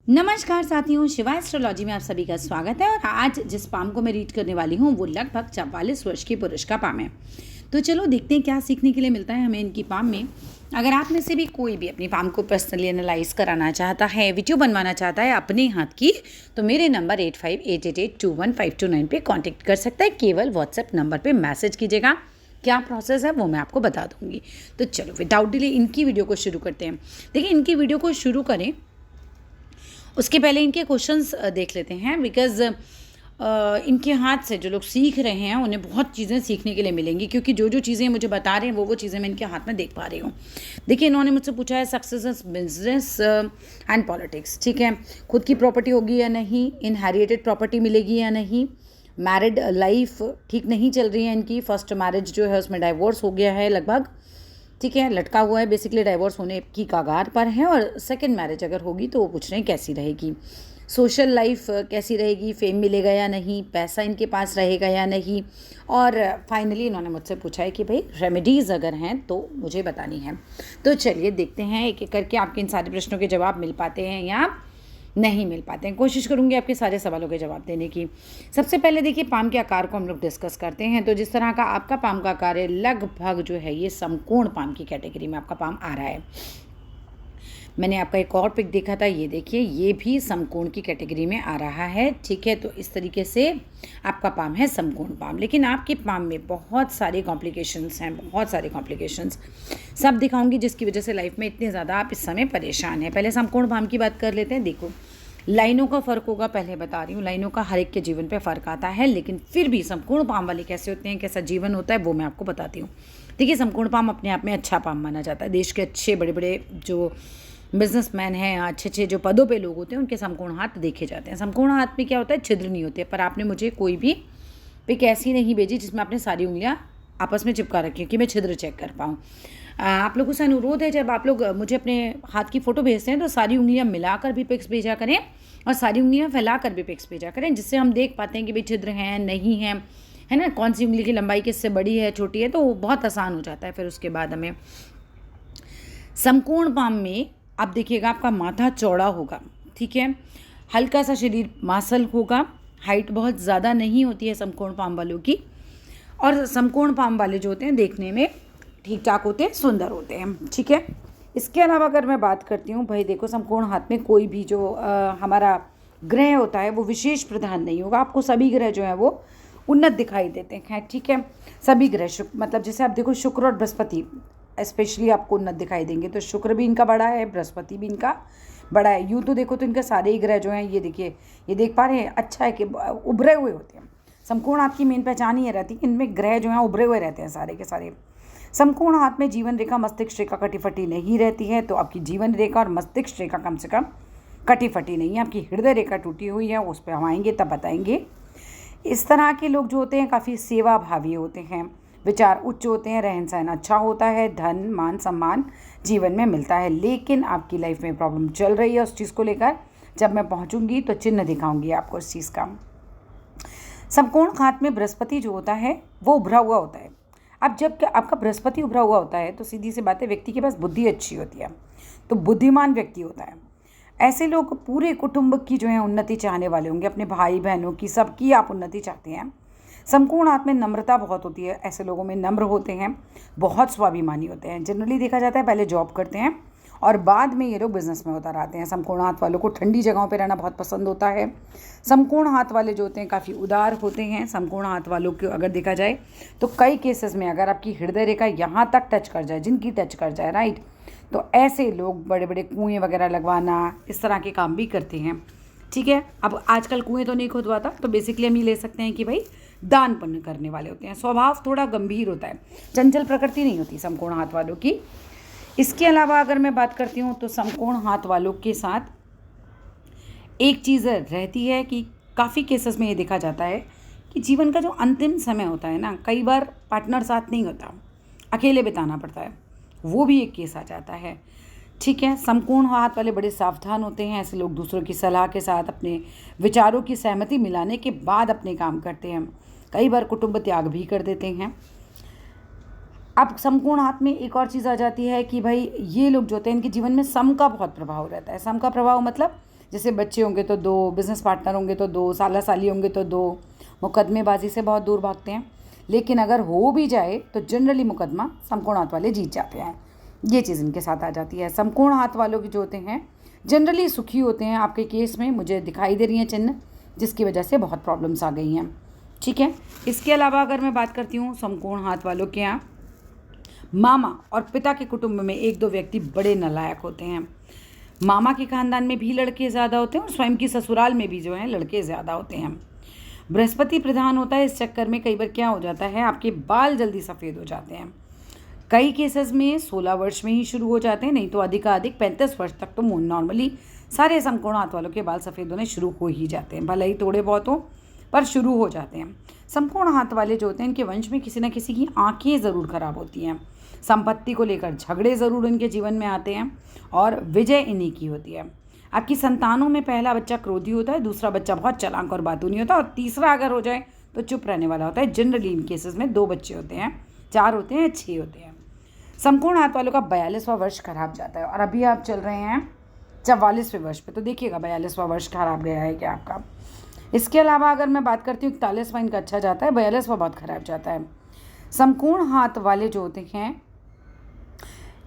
नमस्कार साथियों, शिवा एस्ट्रोलॉजी में आप सभी का स्वागत है। और आज जिस पाम को मैं रीड करने वाली हूँ वो लगभग 44 वर्ष की पुरुष का पाम है। तो चलो देखते हैं क्या सीखने के लिए मिलता है हमें इनकी पाम में। अगर आप में से भी कोई भी अपनी पाम को पर्सनली एनालाइज कराना चाहता है, वीडियो बनवाना चाहता है अपने हाथ की, तो मेरे नंबर 8588215229 पे कांटेक्ट कर सकता है। केवल व्हाट्सएप नंबर पे मैसेज कीजिएगा। क्या प्रोसेस है वो मैं आपको बता दूंगी। तो चलो विदाउट डिले इनकी वीडियो को शुरू करते हैं। देखिए, इनकी वीडियो को शुरू करें उसके पहले इनके क्वेश्चंस देख लेते हैं, बिकॉज़ इनके हाथ से जो लोग सीख रहे हैं उन्हें बहुत चीज़ें सीखने के लिए मिलेंगी, क्योंकि जो जो चीज़ें मुझे बता रहे हैं वो चीज़ें मैं इनके हाथ में देख पा रही हूँ। देखिए, इन्होंने मुझसे पूछा है सक्सेस बिजनेस एंड पॉलिटिक्स। ठीक है, खुद की प्रॉपर्टी होगी या नहीं, इनहेरिटेड प्रॉपर्टी मिलेगी या नहीं, मैरिड लाइफ ठीक नहीं चल रही है इनकी, फर्स्ट मैरिज जो है उसमें डाइवोर्स हो गया है लगभग, ठीक है, लटका हुआ है, बेसिकली डाइवोर्स होने की कगार पर है। और सेकंड मैरिज अगर होगी तो वो पूछ रहे हैं कैसी रहेगी, सोशल लाइफ कैसी रहेगी, फेम मिलेगा या नहीं, पैसा इनके पास रहेगा या नहीं। और फाइनली इन्होंने मुझसे पूछा है कि भाई रेमेडीज़ अगर हैं तो मुझे बतानी है। तो चलिए देखते हैं एक एक करके आपके इन सारे प्रश्नों के जवाब मिल पाते हैं या नहीं मिल पाते हैं। कोशिश करूंगी आपके सारे सवालों के जवाब देने की। सबसे पहले देखिए, पाम के आकार को हम लोग डिस्कस करते हैं। तो जिस तरह का आपका पाम का आकार है, लगभग जो है ये समकोण पाम की कैटेगरी में आपका पाम आ रहा है। मैंने आपका एक और पिक देखा था, ये देखिए, ये भी समकोण की कैटेगरी में आ रहा है। ठीक है, तो इस तरीके से आपका पाम है समकोण पाम। लेकिन आपके पाम में बहुत सारे कॉम्प्लिकेशंस हैं, बहुत सारे कॉम्प्लिकेशंस सब दिखाऊंगी, जिसकी वजह से लाइफ में इतने ज़्यादा आप इस समय परेशान हैं। पहले समकोण पाम की बात कर लेते हैं। देखो, लाइनों का फ़र्क होगा, पहले बता रही हूँ, लाइनों का हर एक के जीवन पे फ़र्क आता है, लेकिन फिर भी समकोण पाम वाले कैसे होते हैं, कैसा जीवन होता है, वो मैं आपको बताती हूँ। देखिए, समकोण पाम अपने आप में अच्छा पाम माना जाता है। देश के अच्छे बड़े बड़े जो बिजनेसमैन हैं, अच्छे अच्छे जो पदों पे लोग होते हैं, उनके समकोण हाथ देखे जाते हैं। समकोण हाथ में क्या होता है, छिद्र नहीं होते। पर आपने मुझे कोई भी पिक ऐसी नहीं भेजी जिसमें आपने सारी उंगलियां आपस में चिपका रखी है कि मैं छिद्र चेक कर पाऊँ। आप लोगों से अनुरोध है, जब आप लोग मुझे अपने हाथ की फ़ोटो भेजते हैं तो सारी उंगलियां मिलाकर भी पिक्स भेजा करें और सारी उंगलियां फैलाकर भी पिक्स भेजा करें, जिससे हम देख पाते हैं कि भाई छिद्र हैं नहीं हैं, है ना, कौन सी उंगली की लंबाई किससे बड़ी है छोटी है, तो बहुत आसान हो जाता है फिर उसके बाद हमें। समकोण पाम में आप देखिएगा आपका माथा चौड़ा होगा, ठीक है, हल्का सा शरीर मासल होगा, हाइट बहुत ज़्यादा नहीं होती है समकोण पाम वालों की। और समकोण पाम वाले जो होते हैं देखने में ठीक ठाक होते हैं, सुंदर होते हैं। ठीक है, इसके अलावा अगर मैं बात करती हूँ, भाई देखो, समकोण हाथ में कोई भी जो हमारा ग्रह होता है वो विशेष प्रधान नहीं होगा। आपको सभी ग्रह जो है वो उन्नत दिखाई देते हैं। ठीक है, सभी ग्रह मतलब जैसे आप देखो, शुक्र और बृहस्पति स्पेशली आपको उन्नत दिखाई देंगे। तो शुक्र भी इनका बड़ा है, बृहस्पति भी इनका बड़ा है। यूँ तो देखो तो इनके सारे ही ग्रह जो हैं, ये देखिए, ये देख पा रहे हैं, अच्छा है कि उभरे हुए होते हैं। समकोण हाथ की मेन पहचान ही रहती है, इनमें ग्रह जो हैं उभरे हुए रहते हैं सारे के सारे। समकोण हाथ में जीवन रेखा मस्तिष्क रेखा कटी फटी नहीं रहती है। तो आपकी जीवन रेखा और मस्तिष्क रेखा कम से कम कटी फटी नहीं है, आपकी हृदय रेखा टूटी हुई है, उस पर हम आएंगे तब बताएंगे। इस तरह के लोग जो होते हैं काफ़ी सेवा भावी होते हैं, विचार उच्च होते हैं, रहन सहन अच्छा होता है, धन मान सम्मान जीवन में मिलता है। लेकिन आपकी लाइफ में प्रॉब्लम चल रही है उस चीज़ को लेकर, जब मैं पहुंचूंगी तो चिन्ह दिखाऊंगी आपको इस चीज़ का। समकोण हाथ में बृहस्पति जो होता है वो उभरा हुआ होता है। अब जब आपका बृहस्पति उभरा हुआ होता है तो सीधी सी बात है, व्यक्ति के पास बुद्धि अच्छी होती है, तो बुद्धिमान व्यक्ति होता है। ऐसे लोग पूरे कुटुंब की जो है उन्नति चाहने वाले होंगे, अपने भाई बहनों की, सबकी आप उन्नति चाहते हैं। समकोण हाथ में नम्रता बहुत होती है, ऐसे लोगों में नम्र होते हैं, बहुत स्वाभिमानी होते हैं। जनरली देखा जाता है पहले जॉब करते हैं और बाद में ये लोग बिजनेस में उतर आते हैं। समकोण हाथ वालों को ठंडी जगहों पर रहना बहुत पसंद होता है। समकोण हाथ वाले जो होते हैं काफ़ी उदार होते हैं। समकोण हाथ वालों को अगर देखा जाए तो कई केसेस में अगर आपकी हृदय रेखा यहाँ तक टच कर जाए, जिनकी टच कर जाए, राइट, तो ऐसे लोग बड़े बड़े कुएँ वगैरह लगवाना, इस तरह के काम भी करते हैं। ठीक है, अब आजकल कुएँ तो नहीं खुदवाता, तो बेसिकली हम ये ले सकते हैं कि भाई दान पुण्य करने वाले होते हैं। स्वभाव थोड़ा गंभीर होता है, चंचल प्रकृति नहीं होती समकोण हाथ वालों की। इसके अलावा अगर मैं बात करती हूँ तो समकोण हाथ वालों के साथ एक चीज़ रहती है कि काफ़ी केसेस में ये देखा जाता है कि जीवन का जो अंतिम समय होता है ना, कई बार पार्टनर साथ नहीं होता, अकेले बिताना पड़ता है, वो भी एक केस आ जाता है। ठीक है, समकोण हाथ वाले बड़े सावधान होते हैं। ऐसे लोग दूसरों की सलाह के साथ अपने विचारों की सहमति मिलाने के बाद अपने काम करते हैं, कई बार कुटुंब त्याग भी कर देते हैं। अब समकोण हाथ में एक और चीज़ आ जाती है कि भाई ये लोग जो होते हैं, इनके जीवन में सम का बहुत प्रभाव रहता है। सम का प्रभाव मतलब जैसे बच्चे होंगे तो 2, बिजनेस पार्टनर होंगे तो 2, साला साली होंगे तो 2, मुकदमेबाजी से बहुत दूर भागते हैं। लेकिन अगर हो भी जाए तो जनरली मुकदमा समकोण हाथ वाले जीत जाते हैं। ये चीज़ इनके साथ आ जाती है। समकोण हाथ वालों के जो होते हैं जनरली सुखी होते हैं। आपके केस में मुझे दिखाई दे रही हैं चिन्ह, जिसकी वजह से बहुत प्रॉब्लम्स आ गई हैं। ठीक है, इसके अलावा अगर मैं बात करती हूँ समकोण हाथ वालों के यहाँ मामा और पिता के कुटुंब में 1-2 व्यक्ति बड़े नालायक होते हैं। मामा के खानदान में भी लड़के ज़्यादा होते हैं और स्वयं की ससुराल में भी जो है लड़के ज़्यादा होते हैं। बृहस्पति प्रधान होता है, इस चक्कर में कई बार क्या हो जाता है, आपके बाल जल्दी सफ़ेद हो जाते हैं। कई केसेस में 16 वर्ष में ही शुरू हो जाते हैं, नहीं तो अधिकाधिक 35 वर्ष तक तो नॉर्मली सारे समकोण हाथ वालों के बाल सफ़ेद होने शुरू हो ही जाते हैं, भले ही थोड़े बहुत हो पर शुरू हो जाते हैं। समकोण हाथ वाले जो होते हैं इनके वंश में किसी न किसी की आंखें ज़रूर खराब होती हैं। संपत्ति को लेकर झगड़े ज़रूर इनके जीवन में आते हैं और विजय इन्हीं की होती है। आपकी संतानों में पहला बच्चा क्रोधी होता है, दूसरा बच्चा बहुत चालाक और बातूनी होता है और तीसरा अगर हो जाए तो चुप रहने वाला होता है। जनरली इन केसेस में 2 बच्चे होते हैं, 4 होते हैं, 6 होते हैं। समकोण हाथ वालों का 42वां वर्ष खराब जाता है और अभी आप चल रहे हैं 44वें वर्ष पे, तो देखिएगा 42वां वर्ष खराब गया है क्या आपका। इसके अलावा अगर मैं बात करती हूँ 41वां इनका अच्छा जाता है, 42वां बहुत खराब जाता है। समकोण हाथ वाले जो होते हैं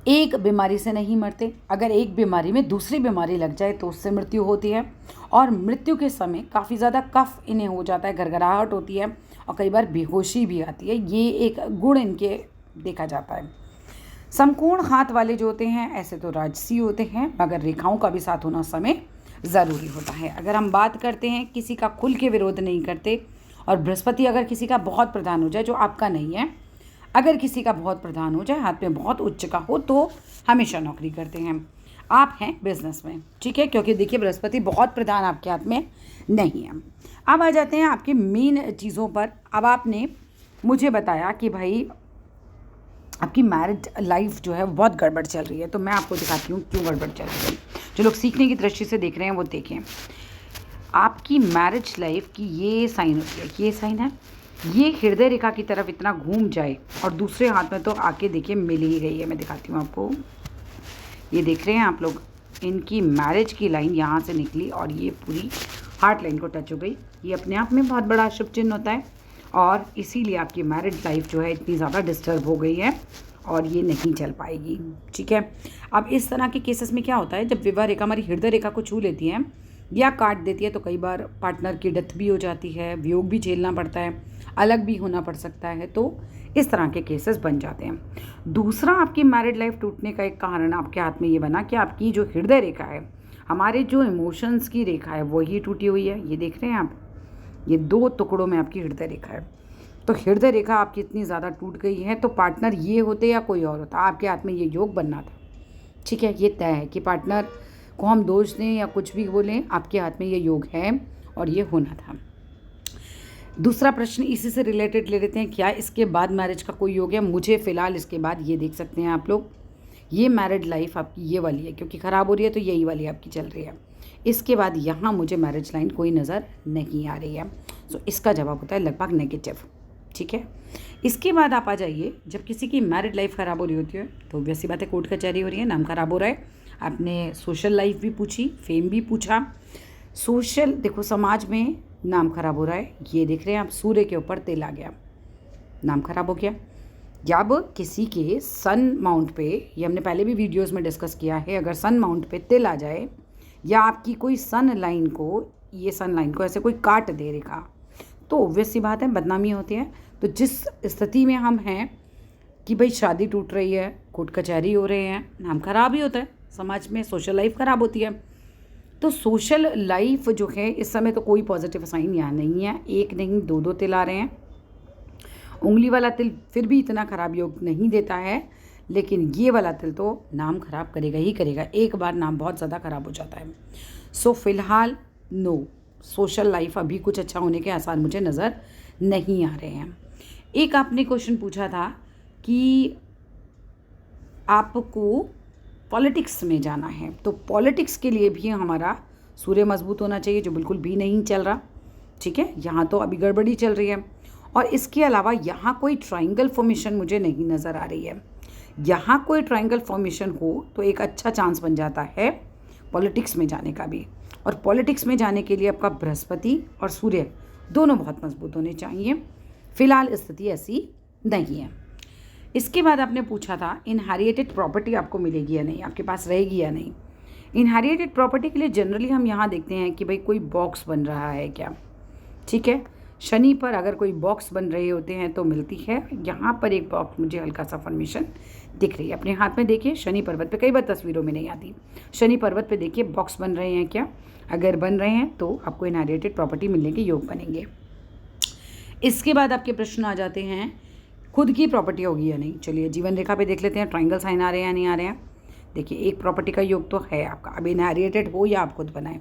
एक बीमारी से नहीं मरते, अगर एक बीमारी में दूसरी बीमारी लग जाए तो उससे मृत्यु होती है और मृत्यु के समय काफ़ी ज़्यादा कफ इन्हें हो जाता है, घरघराहट होती है और कई बार बेहोशी भी आती है। ये एक गुण इनके देखा जाता है। समकोण हाथ वाले जो होते हैं ऐसे तो राजसी होते हैं, मगर रेखाओं का भी साथ होना समय ज़रूरी होता है। अगर हम बात करते हैं किसी का खुल के विरोध नहीं करते और बृहस्पति अगर किसी का बहुत प्रधान हो जाए, जो आपका नहीं है, अगर किसी का बहुत प्रधान हो जाए, हाथ में बहुत उच्च का हो, तो हमेशा नौकरी करते हैं। आप हैं बिजनेस में, ठीक है, क्योंकि देखिए बृहस्पति बहुत प्रधान आपके हाथ में नहीं है। अब आ जाते हैं आपके मेन चीज़ों पर। अब आपने मुझे बताया कि भाई आपकी मैरिड लाइफ जो है बहुत गड़बड़ चल रही है, तो मैं आपको दिखाती हूँ क्यों गड़बड़ चल रही है। जो लोग सीखने की दृष्टि से देख रहे हैं वो देखें। आपकी मैरिज लाइफ की ये साइन होती है, ये साइन है, ये हृदय रेखा की तरफ इतना घूम जाए और दूसरे हाथ में तो आके देखिए मिल ही गई है। मैं दिखाती हूँ आपको, ये देख रहे हैं आप लोग, इनकी मैरिज की लाइन यहाँ से निकली और ये पूरी हार्ट लाइन को टच हो गई। ये अपने आप में बहुत बड़ा शुभ चिन्ह होता है और इसीलिए आपकी मैरिड लाइफ जो है इतनी ज़्यादा डिस्टर्ब हो गई है और ये नहीं चल पाएगी। ठीक है, अब इस तरह के केसेस में क्या होता है, जब विवाह रेखा हमारी हृदय रेखा को छू लेती है या काट देती है तो कई बार पार्टनर की डेथ भी हो जाती है, वियोग भी झेलना पड़ता है, अलग भी होना पड़ सकता है, तो इस तरह के केसेस बन जाते हैं। दूसरा, आपकी मैरिड लाइफ टूटने का एक कारण आपके हाथ में ये बना कि आपकी जो हृदय रेखा है, हमारे जो इमोशंस की रेखा है, वही टूटी हुई है। ये देख रहे हैं आप, ये 2 टुकड़ों में आपकी हृदय रेखा है। तो हृदय रेखा आपकी इतनी ज़्यादा टूट गई है तो पार्टनर ये होते या कोई और होता, आपके हाथ में ये योग बनना था। ठीक है, ये तय है कि पार्टनर को हम दोष दें या कुछ भी बोलें, आपके हाथ में ये योग है और ये होना था। दूसरा प्रश्न इसी से रिलेटेड ले लेते हैं, क्या इसके बाद मैरिज का कोई योग है? मुझे फ़िलहाल इसके बाद ये देख सकते हैं आप लोग, ये मैरिड लाइफ आपकी ये वाली है, क्योंकि ख़राब हो रही है तो यही वाली आपकी चल रही है। इसके बाद यहाँ मुझे मैरिज लाइन कोई नज़र नहीं आ रही है, सो इसका जवाब होता है लगभग नेगेटिव। ठीक है, इसके बाद आप आ जाइए, जब किसी की मैरिड लाइफ ख़राब हो रही होती है तो वैसी बात है, कोर्ट कचहरी हो रही है, नाम ख़राब हो रहा है, आपने सोशल लाइफ भी पूछी, फेम भी पूछा। सोशल देखो, समाज में नाम ख़राब हो रहा है, ये देख रहे हैं आप, सूर्य के ऊपर तिल आ गया, नाम ख़राब हो गया। जब किसी के सन माउंट पे, ये हमने पहले भी वीडियोस में डिस्कस किया है, अगर सन माउंट पे तिल आ जाए या आपकी कोई सन लाइन को, ये सन लाइन को ऐसे कोई काट दे रेखा, तो ऑब्वियस सी बात है बदनामी होती है। तो जिस स्थिति में हम हैं कि भाई शादी टूट रही है, कोर्ट कचहरी हो रहे हैं, नाम खराब ही होता है समाज में, सोशल लाइफ ख़राब होती है। तो सोशल लाइफ जो है इस समय तो कोई पॉजिटिव साइन यहाँ नहीं है, एक नहीं 2 तिल आ रहे हैं। उंगली वाला तिल फिर भी इतना ख़राब योग नहीं देता है, लेकिन ये वाला तिल तो नाम ख़राब करेगा ही करेगा, एक बार नाम बहुत ज़्यादा ख़राब हो जाता है। सो फिलहाल नो, सोशल लाइफ अभी कुछ अच्छा होने के आसार मुझे नज़र नहीं आ रहे हैं। एक आपने क्वेश्चन पूछा था कि आपको पॉलिटिक्स में जाना है, तो पॉलिटिक्स के लिए भी हमारा सूर्य मजबूत होना चाहिए, जो बिल्कुल भी नहीं चल रहा। ठीक है, यहाँ तो अभी गड़बड़ी चल रही है और इसके अलावा यहाँ कोई ट्रायंगल फॉर्मेशन मुझे नहीं नज़र आ रही है। यहाँ कोई ट्रायंगल फॉर्मेशन हो तो एक अच्छा चांस बन जाता है पॉलिटिक्स में जाने का भी, और पॉलिटिक्स में जाने के लिए आपका बृहस्पति और सूर्य दोनों बहुत मजबूत होने चाहिए। फिलहाल स्थिति ऐसी नहीं है। इसके बाद आपने पूछा था इनहेरिटेड प्रॉपर्टी आपको मिलेगी या नहीं, आपके पास रहेगी या नहीं। इनहेरिटेड प्रॉपर्टी के लिए जनरली हम यहाँ देखते हैं कि भाई कोई बॉक्स बन रहा है क्या, ठीक है। शनि पर अगर कोई बॉक्स बन रहे होते हैं तो मिलती है। यहाँ पर एक बॉक्स मुझे हल्का सा फॉर्मेशन दिख रही है, अपने हाथ में देखिए। शनि पर्वत पे कई बार तस्वीरों में नहीं आती, शनि पर्वत पे देखिए बॉक्स बन रहे हैं क्या। अगर बन रहे हैं तो आपको इनहेरिटेड प्रॉपर्टी मिलने के योग बनेंगे। इसके बाद आपके प्रश्न आ जाते हैं खुद की प्रॉपर्टी होगी या नहीं। चलिए जीवन रेखा पे देख लेते हैं, ट्राइंगल साइन आ रहे हैं या नहीं आ रहे हैं। देखिए एक प्रॉपर्टी का योग तो है आपका, अब इनहेरिटेड हो या आप खुद बनाएं।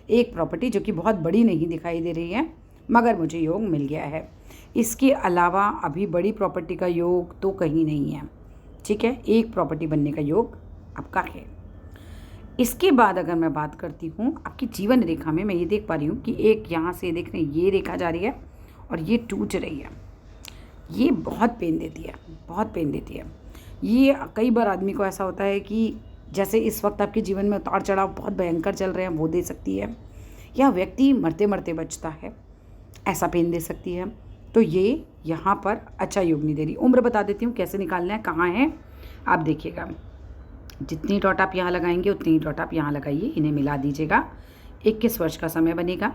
एक प्रॉपर्टी जो कि बहुत बड़ी नहीं दिखाई दे रही है मगर मुझे योग मिल गया है। इसके अलावा अभी बड़ी प्रॉपर्टी का योग तो कहीं नहीं है, ठीक है। एक प्रॉपर्टी बनने का योग आपका है। इसके बाद अगर मैं बात करती हूँ आपकी जीवन रेखा में, मैं ये देख पा रही हूँ कि एक यहाँ से देख रहे हैं ये रेखा जा रही है और ये टूट रही है। ये बहुत पेन देती है, बहुत पेन देती है। ये कई बार आदमी को ऐसा होता है कि जैसे इस वक्त आपके जीवन में उतार चढ़ाव बहुत भयंकर चल रहे हैं वो दे सकती है, या व्यक्ति मरते मरते बचता है ऐसा पेन दे सकती है। तो ये यहाँ पर अच्छा योग नहीं दे रही। उम्र बता देती हूँ कैसे निकालना है, कहाँ है आप देखिएगा। जितनी डॉट आप यहाँ लगाएंगे उतनी ही डॉट आप यहाँ लगाइए, इन्हें मिला दीजिएगा। 21 वर्ष का समय बनेगा।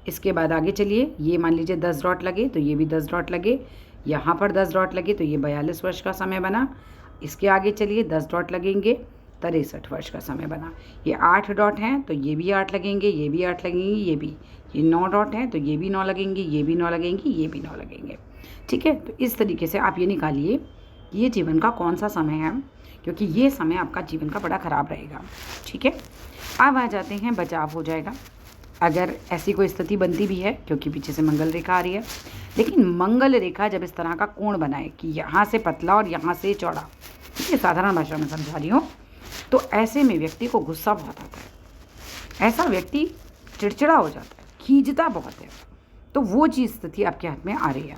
इसके बाद आगे चलिए, ये मान लीजिए 10 डॉट लगे तो ये भी 10 डॉट लगे, यहाँ पर 10 डॉट लगे तो ये 42 वर्ष का समय बना। इसके आगे चलिए 10 डॉट लगेंगे 63 वर्ष का समय बना। ये 8 डॉट हैं तो ये भी 8 लगेंगे, ये भी 8 लगेंगे, ये 9 डॉट हैं तो ये भी 9 लगेंगे, ये भी 9 लगेंगे, ये भी 9 लगेंगे, ठीक है। तो इस तरीके से आप ये निकालिए कि ये जीवन का कौन सा समय है, क्योंकि ये समय आपका जीवन का बड़ा ख़राब रहेगा, ठीक है। अब आ जाते हैं बचाव हो जाएगा अगर ऐसी कोई स्थिति बनती भी है, क्योंकि पीछे से मंगल रेखा आ रही है। लेकिन मंगल रेखा जब इस तरह का कोण बनाए कि यहाँ से पतला और यहाँ से चौड़ा, ये साधारण भाषा में समझा रही हूँ, तो ऐसे में व्यक्ति को गुस्सा बहुत आता है। ऐसा व्यक्ति चिड़चिड़ा हो जाता है, खींचता बहुत है। तो वो चीज़ स्थिति आपके हाथ में आ रही है।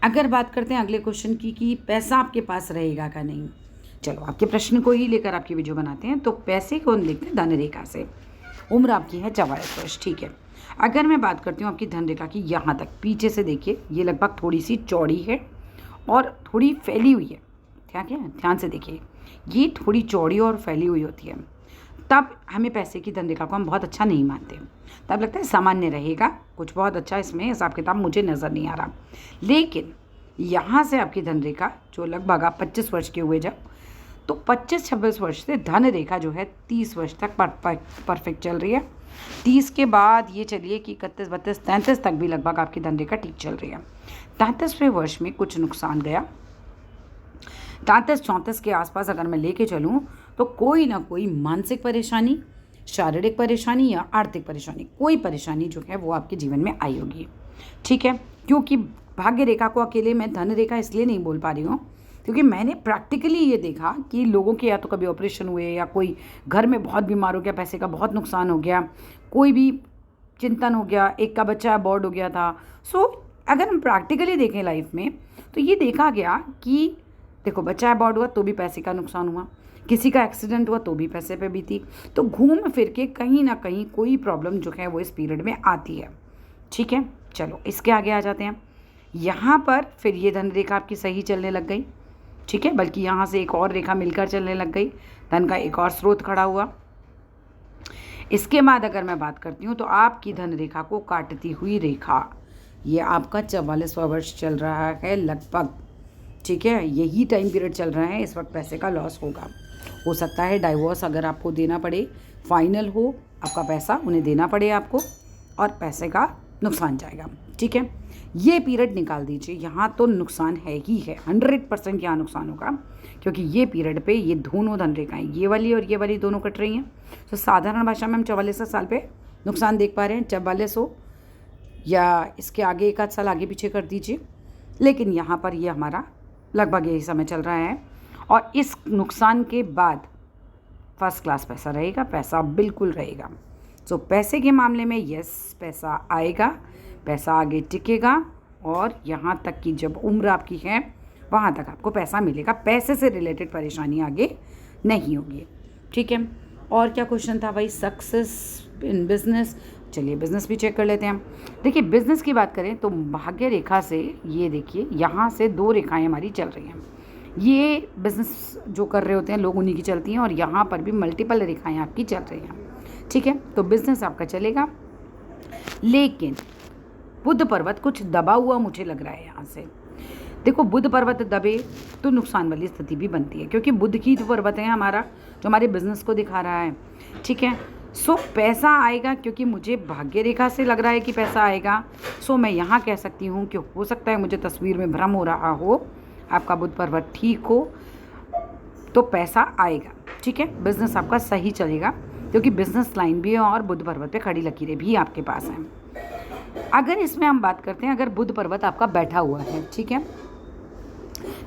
अगर बात करते हैं अगले क्वेश्चन की कि पैसा आपके पास रहेगा का नहीं। चलो आपके प्रश्न को ही लेकर आपकी वीडियो बनाते हैं। तो पैसे को हम देखते हैं धन रेखा से। उम्र आपकी है 44 वर्ष, ठीक है। अगर मैं बात करती हूँ आपकी धन रेखा की, यहाँ तक पीछे से देखिए ये लगभग थोड़ी सी चौड़ी है और थोड़ी फैली हुई है। क्या ध्यान से देखिए, ये थोड़ी चौड़ी और फैली हुई होती है। तब हमें पैसे की धन रेखा को हम बहुत अच्छा नहीं मानते, तब लगता है सामान्य रहेगा, कुछ बहुत अच्छा इसमें हिसाब किताब मुझे नज़र नहीं आ रहा। लेकिन यहाँ से आपकी धन रेखा जो लगभग आप 25 वर्ष के हुए जब, तो 25-26 वर्ष से धन रेखा जो है 30 वर्ष तक परफेक्ट चल रही है। 30 के बाद ये चलिए कि 31, 32, 33 तक भी लगभग आपकी धन रेखा ठीक चल रही है। 33वें वर्ष में कुछ नुकसान गया। 33-34 के आसपास अगर मैं लेके चलूँ तो कोई ना कोई मानसिक परेशानी, शारीरिक परेशानी या आर्थिक परेशानी, कोई परेशानी जो है वो आपके जीवन में आई होगी, ठीक है। क्योंकि भाग्य रेखा को अकेले मैं धन रेखा इसलिए नहीं बोल पा रही हूँ क्योंकि मैंने प्रैक्टिकली ये देखा कि लोगों के या तो कभी ऑपरेशन हुए या कोई घर में बहुत बीमार हो गया, पैसे का बहुत नुकसान हो गया, कोई भी चिंतन हो गया, एक का बच्चा अबॉर्ड हो गया था। सो अगर हम प्रैक्टिकली देखें लाइफ में तो ये देखा गया कि देखो बच्चा अबॉर्ड हुआ तो भी पैसे का नुकसान हुआ, किसी का एक्सीडेंट हुआ तो भी पैसे पे बीती। तो घूम फिर के कहीं ना कहीं कोई प्रॉब्लम जो है वो इस पीरियड में आती है, ठीक है। चलो इसके आगे आ जाते हैं। यहाँ पर फिर ये धन रेखा आपकी सही चलने लग गई, ठीक है, बल्कि यहाँ से एक और रेखा मिलकर चलने लग गई, धन का एक और स्रोत खड़ा हुआ। इसके बाद अगर मैं बात करती हूँ तो आपकी धन रेखा को काटती हुई रेखा, ये आपका 44वां वर्ष चल रहा है लगभग, ठीक है। यही टाइम पीरियड चल रहा है, इस वक्त पैसे का लॉस होगा। हो सकता है डाइवोर्स अगर आपको देना पड़े, फाइनल हो, आपका पैसा उन्हें देना पड़े आपको और पैसे का नुकसान जाएगा, ठीक है। ये पीरियड निकाल दीजिए, यहाँ तो नुकसान है ही है, 100% यहाँ नुकसान होगा क्योंकि ये पीरियड पे ये दोनों धन रेखाएं, ये वाली और ये वाली दोनों कट रही हैं। तो साधारण भाषा में हम 44 साल पे नुकसान देख पा रहे हैं, 44 हो या इसके आगे एक आध साल आगे पीछे कर दीजिए, लेकिन यहाँ पर ये हमारा लगभग यही समय चल रहा है। और इस नुकसान के बाद फर्स्ट क्लास पैसा रहेगा, पैसा बिल्कुल रहेगा। सो पैसे के मामले में यस, पैसा आएगा, पैसा आगे टिकेगा और यहाँ तक कि जब उम्र आपकी है वहाँ तक आपको पैसा मिलेगा। पैसे से रिलेटेड परेशानी आगे नहीं होगी, ठीक है। और क्या क्वेश्चन था भाई, सक्सेस इन बिजनेस। चलिए बिजनेस भी चेक कर लेते हैं। देखिए बिजनेस की बात करें तो भाग्य रेखा से ये देखिए यहाँ से 2 रेखाएं हमारी चल रही हैं। ये बिजनेस जो कर रहे होते हैं लोग उन्हीं की चलती हैं, और यहाँ पर भी मल्टीपल रेखाएं आपकी चल रही हैं। ठीक है, तो बिजनेस आपका चलेगा, लेकिन बुध पर्वत कुछ दबा हुआ मुझे लग रहा है यहाँ से। देखो बुध पर्वत दबे तो नुकसान वाली स्थिति भी बनती है, क्योंकि बुध की तो पर्वत है हमारा जो हमारे बिजनेस को दिखा रहा है। ठीक है, सो पैसा आएगा, क्योंकि मुझे भाग्य रेखा से लग रहा है कि पैसा आएगा। सो मैं यहाँ कह सकती हूँ कि हो सकता है मुझे तस्वीर में भ्रम हो रहा हो, आपका बुध पर्वत ठीक हो तो पैसा आएगा। ठीक है, बिजनेस आपका सही चलेगा, क्योंकि बिजनेस लाइन भी है और बुध पर्वत पे खड़ी लकीरें भी आपके पास हैं। अगर इसमें हम बात करते हैं, अगर बुध पर्वत आपका बैठा हुआ है, ठीक है,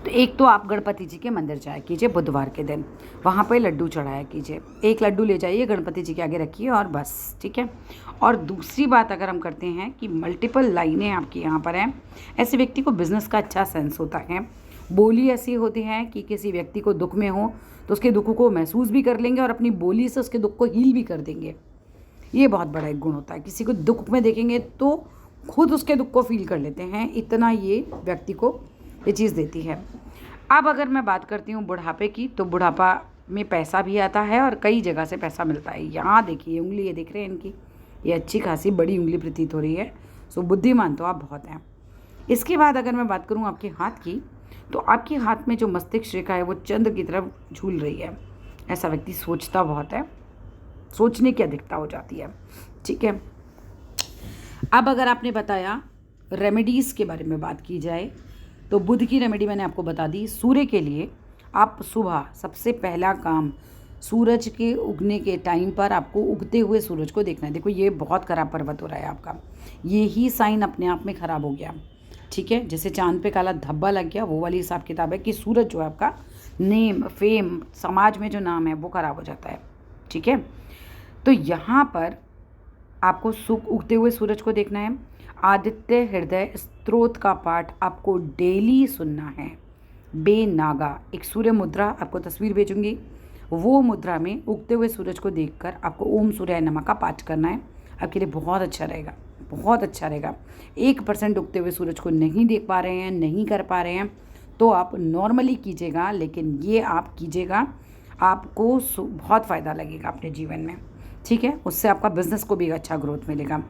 तो एक तो आप गणपति जी के मंदिर जाया कीजिए बुधवार के दिन, वहाँ पे लड्डू चढ़ाया कीजिए। एक लड्डू ले जाइए गणपति जी के आगे रखिए और बस। ठीक है, और दूसरी बात अगर हम करते हैं कि मल्टीपल लाइनें आपकी यहाँ पर हैं, ऐसे व्यक्ति को बिजनेस का अच्छा सेंस होता है। बोली ऐसी होती है कि किसी व्यक्ति को दुख में हो तो उसके दुख को महसूस भी कर लेंगे और अपनी बोली से उसके दुख को हील भी कर देंगे। ये बहुत बड़ा एक गुण होता है, किसी को दुख में देखेंगे तो खुद उसके दुख को फील कर लेते हैं, इतना ये व्यक्ति को ये चीज़ देती है। अब अगर मैं बात करती हूँ बुढ़ापे की, तो बुढ़ापा में पैसा भी आता है और कई जगह से पैसा मिलता है। यहाँ देखिए उंगली ये देख रहे हैं इनकी, ये अच्छी खासी बड़ी उंगली प्रतीत हो रही है। सो बुद्धिमान तो आप बहुत हैं। इसके बाद अगर मैं बात करूँ आपके हाथ की, तो आपके हाथ में जो मस्तिष्क रेखा है वो चंद्र की तरफ झूल रही है। ऐसा व्यक्ति सोचता बहुत है, सोचने की अधिकता हो जाती है। ठीक है, अब अगर आपने बताया रेमेडीज़ के बारे में बात की जाए, तो बुध की रेमेडी मैंने आपको बता दी। सूर्य के लिए आप सुबह सबसे पहला काम सूरज के उगने के टाइम पर आपको उगते हुए सूरज को देखना है। देखो ये बहुत खराब पर्वत हो रहा है आपका, ये ही साइन अपने आप में ख़राब हो गया। ठीक है, जैसे चांद पे काला धब्बा लग गया, वो वाली हिसाब किताब है कि सूरज जो है आपका नेम फेम समाज में जो नाम है वो ख़राब हो जाता है। ठीक है, तो यहाँ पर आपको उगते हुए सूरज को देखना है। आदित्य हृदय स्त्रोत का पाठ आपको डेली सुनना है। बेनागा एक सूर्य मुद्रा आपको तस्वीर भेजूंगी, वो मुद्रा में उगते हुए सूरज को देखकर आपको ओम सूर्याय नमः का पाठ करना है। आपके लिए बहुत अच्छा रहेगा, बहुत अच्छा रहेगा। 1% उगते हुए सूरज को नहीं देख पा रहे हैं, नहीं कर पा रहे हैं, तो आप नॉर्मली कीजिएगा, लेकिन ये आप कीजिएगा, आपको बहुत फ़ायदा लगेगा अपने जीवन में। ठीक है, उससे आपका बिजनेस को भी अच्छा ग्रोथ मिलेगा।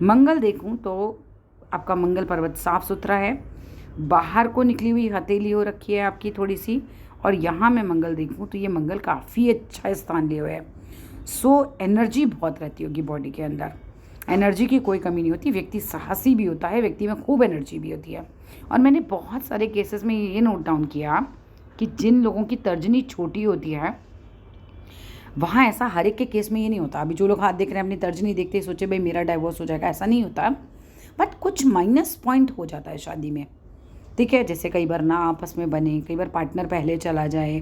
मंगल देखूं तो आपका मंगल पर्वत साफ़ सुथरा है, बाहर को निकली हुई हथेली हो रखी है आपकी थोड़ी सी, और यहाँ मैं मंगल देखूं तो ये मंगल काफ़ी अच्छा स्थान लिए हुए है। सो एनर्जी बहुत रहती होगी बॉडी के अंदर, एनर्जी की कोई कमी नहीं होती। व्यक्ति साहसी भी होता है, व्यक्ति में खूब एनर्जी भी होती है। और मैंने बहुत सारे केसेस में ये नोट डाउन किया कि जिन लोगों की तर्जनी छोटी होती है, वहाँ ऐसा हर एक के केस में ये नहीं होता। अभी जो लोग हाथ देख रहे हैं अपनी तर्जनी देखते ही सोचे भाई मेरा डाइवोर्स हो जाएगा, ऐसा नहीं होता। बट कुछ माइनस पॉइंट हो जाता है शादी में। ठीक है, जैसे कई बार ना आपस में बने, कई बार पार्टनर पहले चला जाए,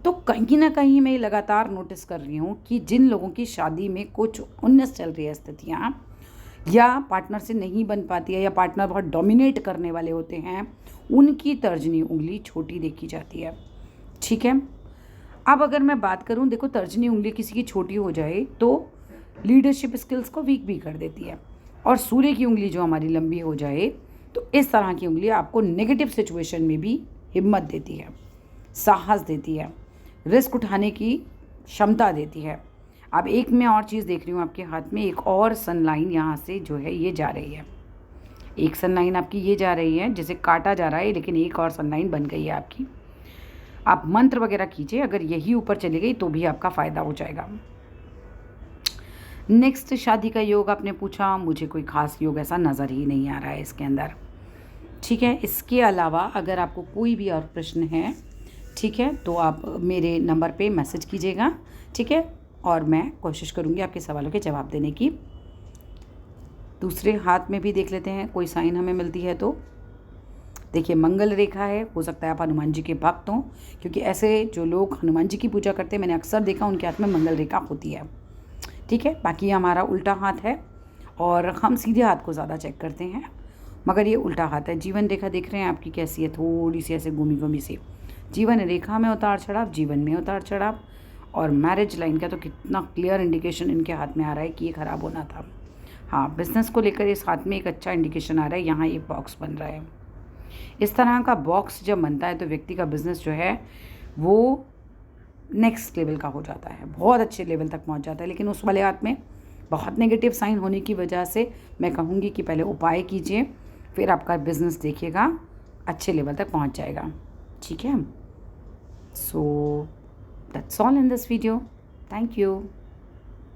तो कहीं ना कहीं मैं लगातार नोटिस कर रही हूँ कि जिन लोगों की शादी में कुछ 19 चल रही है स्थितियाँ, या पार्टनर से नहीं बन पाती है, या पार्टनर बहुत डोमिनेट करने वाले होते हैं, उनकी तर्जनी उंगली छोटी देखी जाती है। ठीक है, अब अगर मैं बात करूं, देखो तर्जनी उंगली किसी की छोटी हो जाए तो लीडरशिप स्किल्स को वीक भी कर देती है, और सूर्य की उंगली जो हमारी लंबी हो जाए तो इस तरह की उंगली आपको नेगेटिव सिचुएशन में भी हिम्मत देती है, साहस देती है, रिस्क उठाने की क्षमता देती है। अब एक मैं और चीज़ देख रही हूँ आपके हाथ में, एक और सनलाइन यहाँ से जो है ये जा रही है। एक सनलाइन आपकी ये जा रही है, जैसे काटा जा रहा है, लेकिन एक और सनलाइन बन गई है आपकी। आप मंत्र वगैरह कीजिए, अगर यही ऊपर चली गई तो भी आपका फ़ायदा हो जाएगा। नेक्स्ट शादी का योग आपने पूछा, मुझे कोई ख़ास योग ऐसा नज़र ही नहीं आ रहा है इसके अंदर। ठीक है, इसके अलावा अगर आपको कोई भी और प्रश्न है, ठीक है, तो आप मेरे नंबर पे मैसेज कीजिएगा। ठीक है, और मैं कोशिश करूँगी आपके सवालों के जवाब देने की। दूसरे हाथ में भी देख लेते हैं, कोई साइन हमें मिलती है तो। देखिए मंगल रेखा है, हो सकता है आप हनुमान जी के भक्त हों, क्योंकि ऐसे जो लोग हनुमान जी की पूजा करते हैं मैंने अक्सर देखा उनके हाथ में मंगल रेखा होती है। ठीक है, बाकी हमारा उल्टा हाथ है और हम सीधे हाथ को ज़्यादा चेक करते हैं, मगर ये उल्टा हाथ है। जीवन रेखा देख रहे हैं आपकी कैसी है, थोड़ी सी ऐसे घूमी घूमी सी। जीवन रेखा में उतार चढ़ाव, जीवन में उतार चढ़ाव, और मैरिज लाइन का तो कितना क्लियर इंडिकेशन इनके हाथ में आ रहा है कि ये ख़राब होना था। हाँ, बिज़नेस को लेकर इस हाथ में एक अच्छा इंडिकेशन आ रहा है, यहाँ एक बॉक्स बन रहा है। इस तरह का बॉक्स जब बनता है तो व्यक्ति का बिज़नेस जो है वो नेक्स्ट लेवल का हो जाता है, बहुत अच्छे लेवल तक पहुंच जाता है। लेकिन उस वाले हाथ में बहुत नेगेटिव साइन होने की वजह से मैं कहूँगी कि पहले उपाय कीजिए, फिर आपका बिज़नेस देखिएगा अच्छे लेवल तक पहुंच जाएगा। ठीक है, so that's all in this video. Thank you.